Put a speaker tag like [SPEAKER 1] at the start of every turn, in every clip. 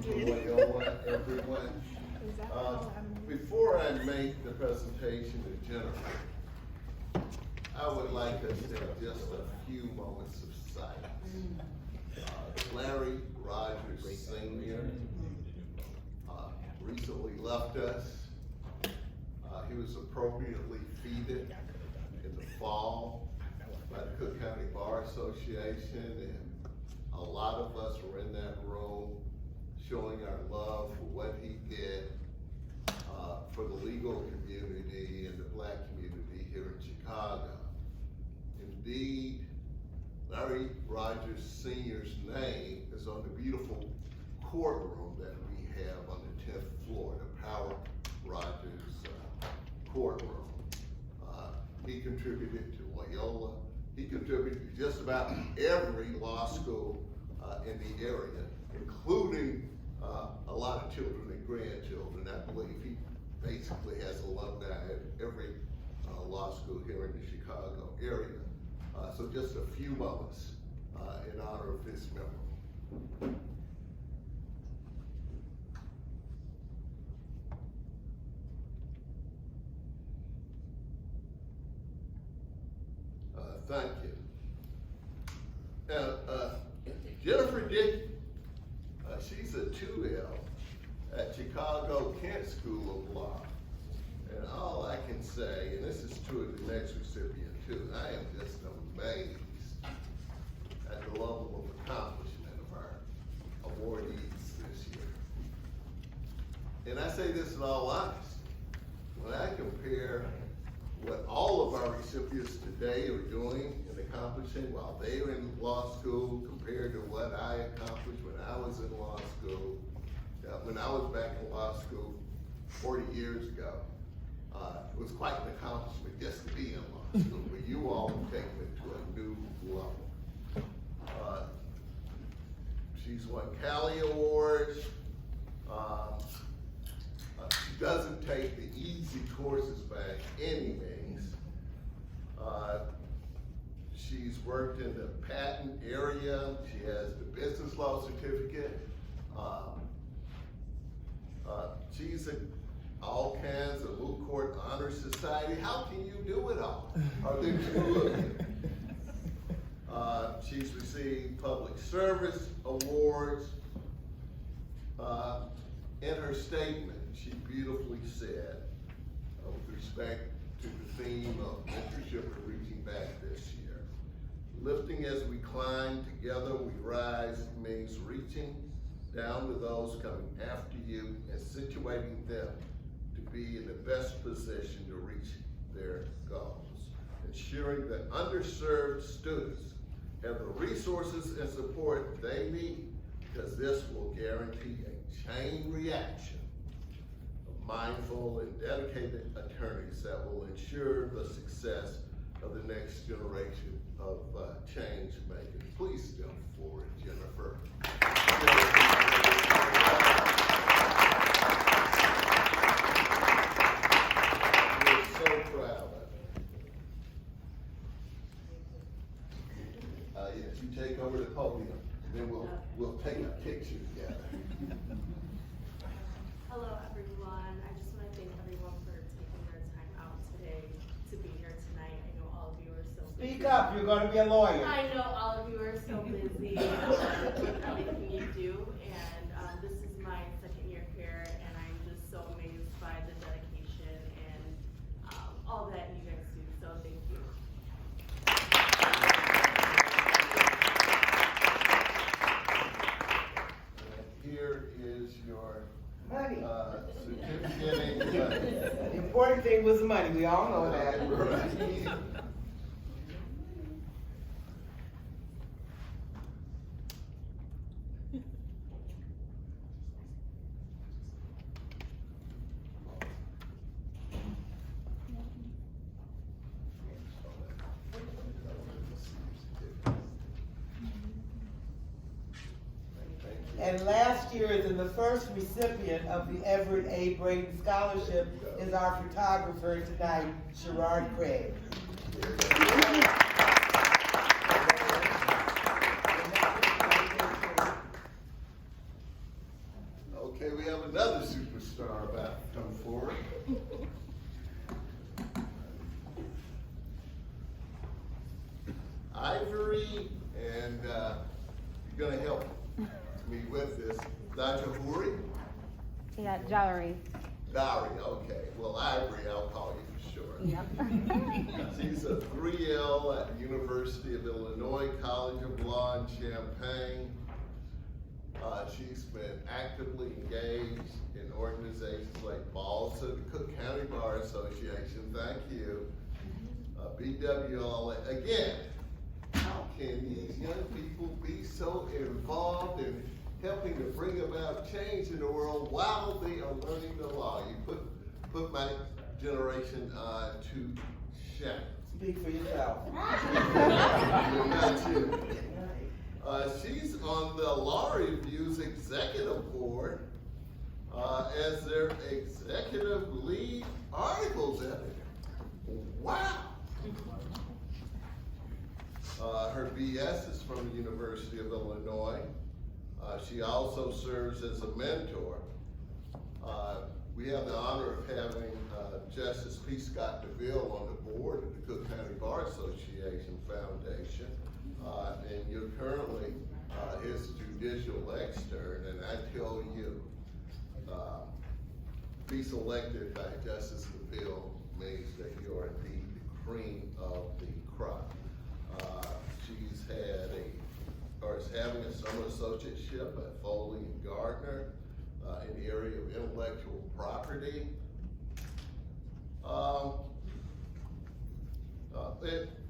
[SPEAKER 1] Loyola, everyone. Before I make the presentation to Jennifer, I would like us to have just a few moments of silence. Larry Rogers Sr. Recently left us. He was appropriately feted in the fall by the Cook County Bar Association, and a lot of us were in that room showing our love for what he did for the legal community and the Black community here in Chicago. Indeed, Larry Rogers Sr.'s name is on the beautiful courtroom that we have on the 10th floor, the Power Rogers courtroom. He contributed to Loyola. He contributed to just about every law school in the area, including a lot of children and grandchildren. I believe he basically has alumni at every law school here in the Chicago area. So just a few moments in honor of his memory. Thank you. Now, Jennifer Dickey, she's a 2L at Chicago Kent School of Law. And all I can say, and this is true of the next recipient too, I am just amazed at the level of accomplishment of our awardees this year. And I say this in all honesty. When I compare what all of our recipients today are doing and accomplishing while they are in law school compared to what I accomplished when I was in law school, when I was back in law school 40 years ago, it was quite an accomplishment just to be in law school, but you all have taken it to a new level. She's won Cali Awards. She doesn't take the easy courses by any means. She's worked in the patent area. She has the business law certificate. She's in all kinds of moot court honor society. How can you do it all? Are there two of you? She's received public service awards. In her statement, she beautifully said, with respect to the theme of mentorship and reaching back this year, lifting as we climb, together we rise means reaching down to those coming after you and situating them to be in the best position to reach their goals, ensuring that underserved students have the resources and support they need, because this will guarantee a chain reaction of mindful and dedicated attorneys that will ensure the success of the next generation of change makers. Please step forward, Jennifer. We're so proud of you. Yes, you take over the podium, and then we'll take a picture together.
[SPEAKER 2] Hello, everyone. I just want to thank everyone for taking their time out today to be here tonight. I know all of you are so busy.
[SPEAKER 3] Speak up, you're going to be a lawyer.
[SPEAKER 2] I know all of you are so busy with everything you do, and this is my second year here, and I'm just so amazed by the dedication and all that you guys do, so thank you.
[SPEAKER 1] Here is your
[SPEAKER 3] Money.
[SPEAKER 1] certificate.
[SPEAKER 3] The important thing was money, we all know that.
[SPEAKER 1] Right.
[SPEAKER 3] And last year's and the first recipient of the Everett A. Braden Scholarship is our photographer tonight, Sherrod Craig.
[SPEAKER 1] Okay, we have another superstar about to come forward. Ivory, and you're gonna help me with this. Dr. Huri?
[SPEAKER 4] Yeah, Jowry.
[SPEAKER 1] Dari, okay. Well, Ivory, I'll call you for short.
[SPEAKER 4] Yep.
[SPEAKER 1] She's a 3L at the University of Illinois College of Law in Champaign. She's been actively engaged in organizations like Balls of the Cook County Bar Association, thank you. BWLA, again, how can these young people be so involved in helping to bring about change in the world while they are learning the law? You put my generation to shame.
[SPEAKER 3] Speak for yourself.
[SPEAKER 1] Not you. She's on the Law Review's executive board as their executive lead articles editor. Wow. Her BS is from the University of Illinois. She also serves as a mentor. We have the honor of having Justice P. Scott DeVille on the board of the Cook County Bar Association Foundation. And you're currently his judicial extern, and I tell you, be selected by Justice DeVille means that you are indeed the cream of the crop. She's had or is having a summer associateship at Foley and Gardner in the area of intellectual property.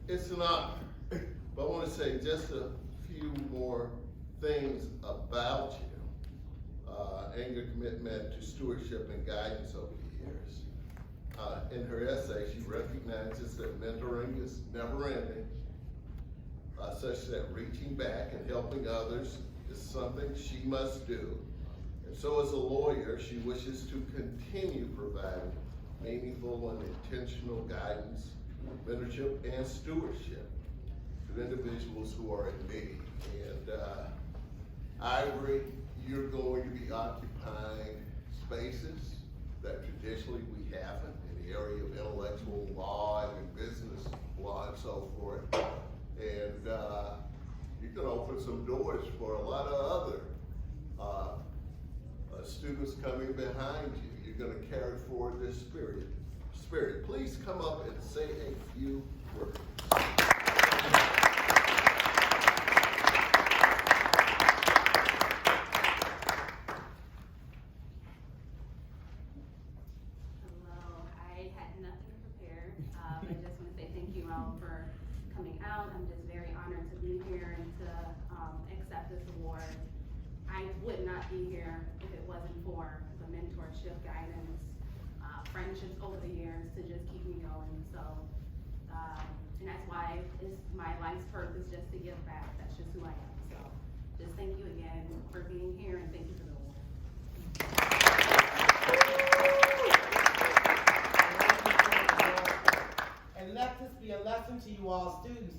[SPEAKER 1] It's an honor, but I want to say just a few more things about you and your commitment to stewardship and guidance over the years. In her essay, she recognizes that mentoring is never ending, such that reaching back and helping others is something she must do. And so as a lawyer, she wishes to continue providing meaningful and intentional guidance, mentorship, and stewardship to individuals who are in need. And Ivory, you're going to be occupying spaces that traditionally we haven't in the area of intellectual law and business law and so forth. And you're going to open some doors for a lot of other students coming behind you. You're going to carry forward this spirit. Please come up and say a few words.
[SPEAKER 2] I would not be here if it wasn't for the mentorship, guidance, friendships over the years to just keep me going. So, and that's why it's my life's purpose, just to give back. That's just who I am. So, just thank you again for being here, and thank you for the award.
[SPEAKER 3] And let this be a lesson to you all students.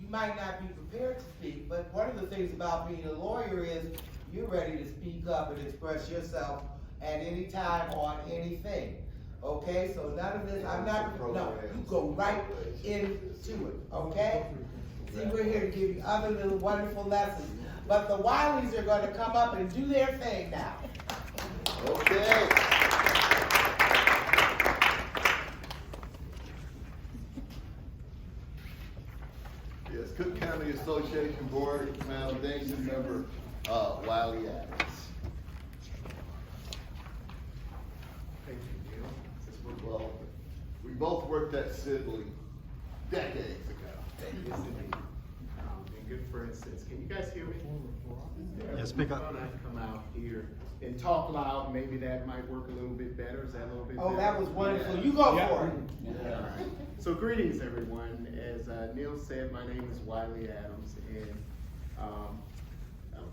[SPEAKER 3] You might not be prepared to speak, but one of the things about being a lawyer is you're ready to speak up and express yourself at any time on anything. Okay, so none of this, no, you go right into it, okay? See, we're here to give you other little wonderful lessons. But the Wileys are going to come up and do their thing now.
[SPEAKER 1] Okay. Yes, Cook County Association Board Foundation member, Wiley Adams.
[SPEAKER 5] Thank you, Neil.
[SPEAKER 1] Well, we both worked at Sidley decades ago.
[SPEAKER 5] Yes, indeed. Been good friends since. Can you guys hear me?
[SPEAKER 6] Yeah, speak up.
[SPEAKER 5] I thought I'd come out here and talk loud. Maybe that might work a little bit better. Is that a little bit better?
[SPEAKER 3] Oh, that was wonderful. You go for it.
[SPEAKER 5] Yeah. All right. So greetings, everyone. As Neil said, my name is Wiley Adams, and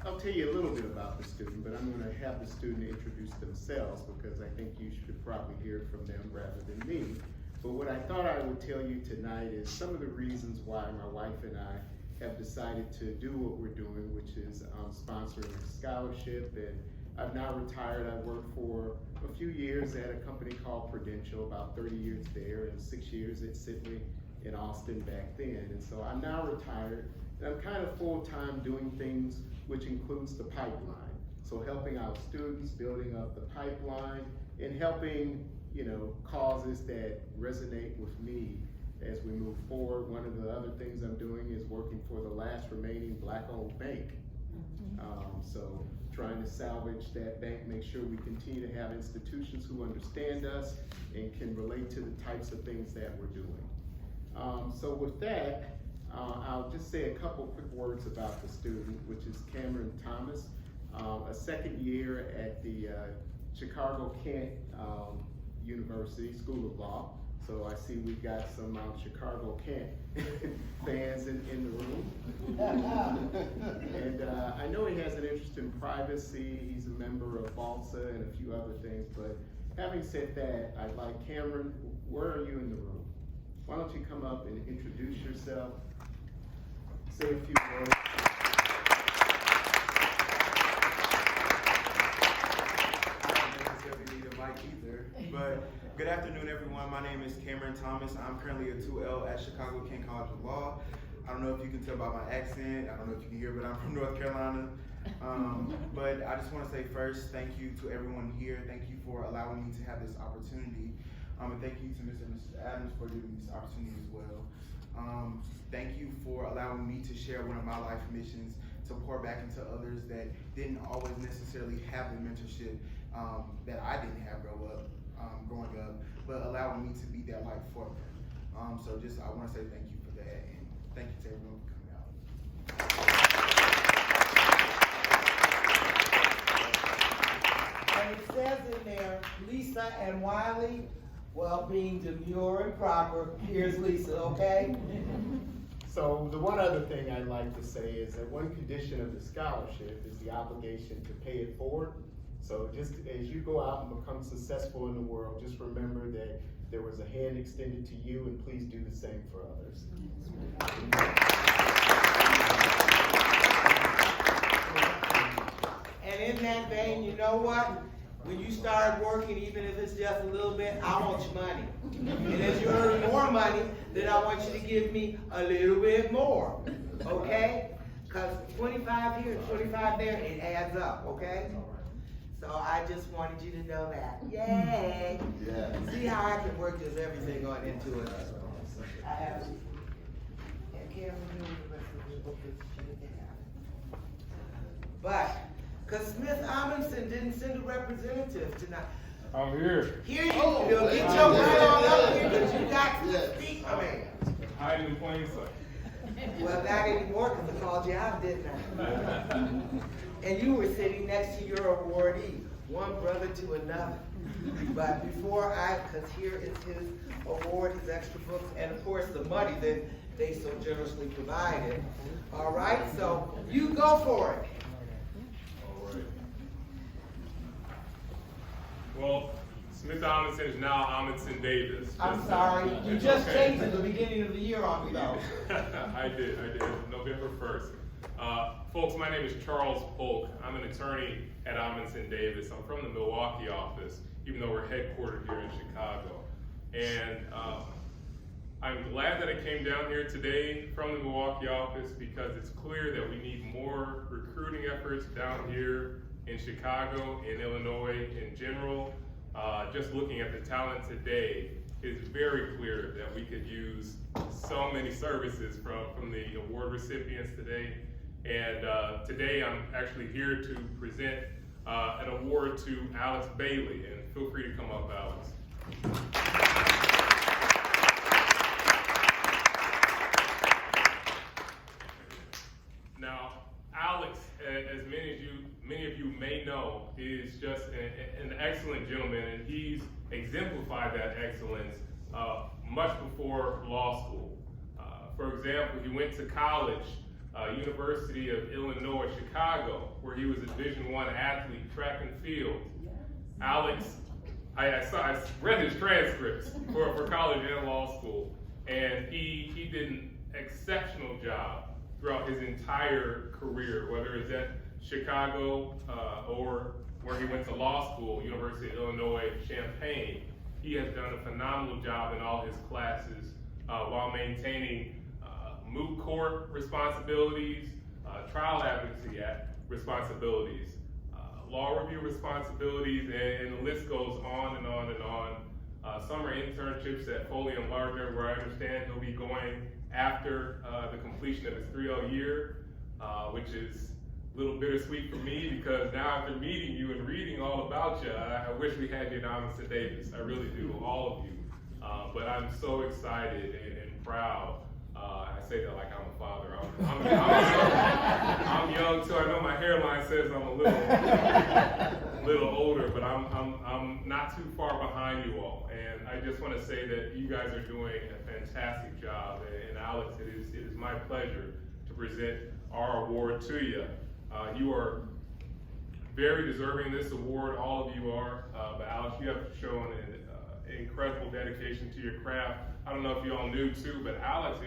[SPEAKER 5] I'll tell you a little bit about the student, but I'm going to have the student introduce themselves because I think you should probably hear from them rather than me. But what I thought I would tell you tonight is some of the reasons why my wife and I have decided to do what we're doing, which is sponsoring a scholarship and I've now retired. I worked for a few years at a company called Prudential, about 30 years there, and 6 years at Sidley in Austin back then. And so I'm now retired, and I'm kind of full-time doing things which includes the pipeline. So helping out students, building up the pipeline, and helping, causes that resonate with me as we move forward. One of the other things I'm doing is working for the last remaining Black-owned bank. So trying to salvage that bank, make sure we continue to have institutions who understand us and can relate to the types of things that we're doing. So with that, I'll just say a couple quick words about the student, which is Cameron Thomas, a second year at the Chicago Kent University School of Law. So I see we've got some Chicago Kent fans in the room. And I know he has an interest in privacy. He's a member of BALSA and a few other things. But having said that, I'd like Cameron, where are you in the room? Why don't you come up and introduce yourself, say a few words.
[SPEAKER 7] But good afternoon, everyone. My name is Cameron Thomas. I'm currently a 2L at Chicago Kent College of Law. I don't know if you can tell by my accent. I don't know if you can hear, but I'm from North Carolina. But I just want to say first, thank you to everyone here. Thank you for allowing me to have this opportunity. And thank you to Mr. and Mrs. Adams for giving me this opportunity as well. Thank you for allowing me to share one of my life missions, to pour back into others that didn't always necessarily have the mentorship that I didn't have growing up, but allowing me to be that light for them. So just, I want to say thank you for that, and thank you to everyone for coming out.
[SPEAKER 3] And it says in there, Lisa and Wiley, well, being demure and proper, here's Lisa, okay?
[SPEAKER 5] So the one other thing I'd like to say is that one condition of the scholarship is the obligation to pay it forward. So just as you go out and become successful in the world, just remember that there was a hand extended to you, and please do the same for others.
[SPEAKER 3] And in that vein, you know what? When you start working, even if it's just a little bit, I want your money. And as you earn more money, then I want you to give me a little bit more, okay? Because 25 here, 25 there, it adds up, okay? So I just wanted you to know that. Yay!
[SPEAKER 1] Yeah.
[SPEAKER 3] See how I can work this everything on into it. I have, and Cameron, you know the rest of the book is but, because Smith Amundsen didn't send a representative tonight.
[SPEAKER 8] I'm here.
[SPEAKER 3] Here you go. Get your butt on up here, because you got to speak, I mean.
[SPEAKER 8] Hiding in plain sight.
[SPEAKER 3] Well, not anymore, because I called you out, didn't I? And you were sitting next to your awardee, one brother to another. But before because here is his award, his extra books, and of course the money that they so generously provided. All right, so you go for it.
[SPEAKER 8] All right. Well, Smith Amundsen is now Amundsen Davis.
[SPEAKER 3] I'm sorry, you
[SPEAKER 8] it's
[SPEAKER 3] just
[SPEAKER 8] okay.
[SPEAKER 3] changed it the beginning of the year on me though.
[SPEAKER 8] I did, November 1st. Folks, my name is Charles Polk. I'm an attorney at Amundsen Davis. I'm from the Milwaukee office, even though we're headquartered here in Chicago. And I'm glad that I came down here today from the Milwaukee office because it's clear that we need more recruiting efforts down here in Chicago, in Illinois in general. Just looking at the talent today, it's very clear that we could use so many services from the award recipients today. And today I'm actually here to present an award to Alex Bailey, and feel free to come up, Alex. Now, Alex, as many of you may know, is just an excellent gentleman, and he's exemplified that excellence much before law school. For example, he went to college, University of Illinois, Chicago, where he was a Division I athlete, track and field. Alex, I read his transcripts for college and law school, and he did an exceptional job throughout his entire career, whether it's at Chicago or where he went to law school, University of Illinois, Champaign. He has done a phenomenal job in all his classes while maintaining moot court responsibilities, trial advocacy responsibilities, law review responsibilities, and the list goes on and on and on. Summer internships at Foley and Lardner, where I understand he'll be going after the completion of his 3L year, which is a little bittersweet for me because now after meeting you and reading all about you, I wish we had you in Amundsen Davis. I really do, all of you. But I'm so excited and proud. I say that like I'm a father. I'm young too. I know my hairline says I'm a little older, but I'm not too far behind you all. And I just want to say that you guys are doing a fantastic job. And Alex, it is my pleasure to present our award to you. You are very deserving of this award. All of you are. But Alex, you have shown an incredible dedication to your craft. I don't know if you all knew too, but Alex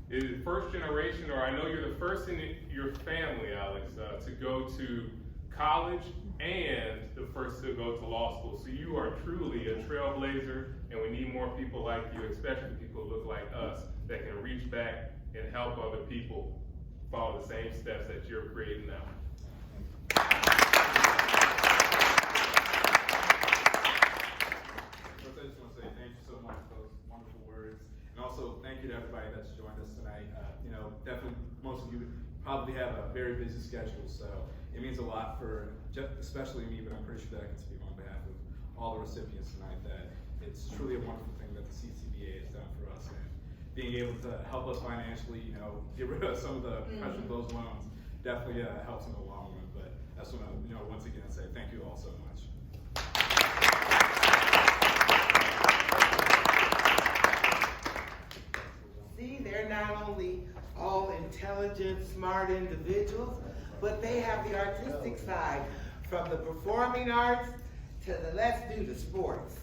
[SPEAKER 8] is first generation, or I know you're the first in your family, Alex, to go to college and the first to go to law school. So you are truly a trailblazer, and we need more people like you, especially people who look like us, that can reach back and help other people follow the same steps that you're creating now.
[SPEAKER 9] I just want to say thank you so much for those wonderful words. And also thank you to everybody that's joined us tonight. Definitely most of you probably have a very busy schedule, so it means a lot for especially me, but I'm pretty sure that I can speak on behalf of all the recipients tonight that it's truly a wonderful thing that the CCBA has done for us, and being able to help us financially, get rid of some of the pressure of those loans definitely helps in the long run. But that's what I once again say thank you all so much.
[SPEAKER 3] See, they're not only all intelligent, smart individuals, but they have the artistic side, from the performing arts to the let's do the sports.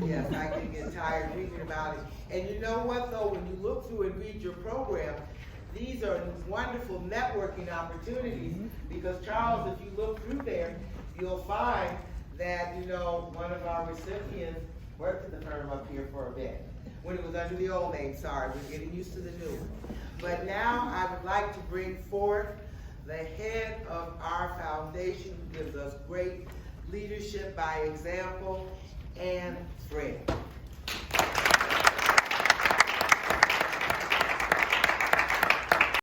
[SPEAKER 3] Yes, I can get tired reading about it. And you know what though, when you look through and read your program, these are wonderful networking opportunities, because Charles, if you look through there, you'll find that, one of our recipients worked at the firm up here for a bit. When it was under the old name, sorry, we're getting used to the new one. But now I would like to bring forth the head of our foundation, who gives us great leadership by example, and Fred.